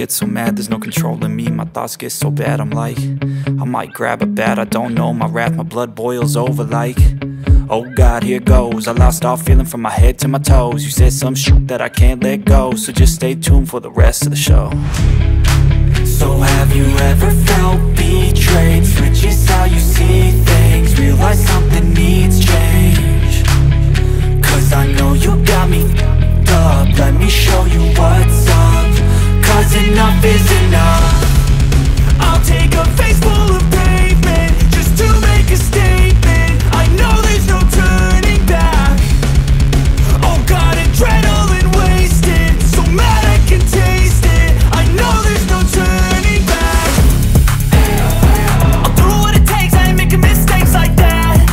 get so mad, there's no controlling me. My thoughts get so bad, I'm like, I might grab a bat, I don't know. My wrath, my blood boils over like, oh God, here goes. I lost all feeling from my head to my toes. You said some shit that I can't let go, so just stay tuned for the rest of the show. So have you ever felt betrayed? Switches how you see things, realize something needs change. Cause I know you got me f***ed up, let me show you what's up. Cause enough is enough. I'll take a face full of pavement just to make a statement. I know there's no turning back. Oh God, adrenaline wasted, so mad I can taste it. I know there's no turning back. I'll do what it takes, I ain't making mistakes like that.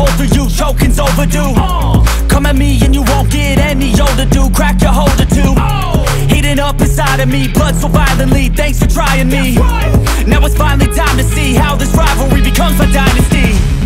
older, you choking's overdue. Come at me and you won't get any older, dude. Crack your holder too. Heating up inside of me, blood so violently. Thanks for trying me. Now it's finally time to see how this rivalry becomes my dynasty.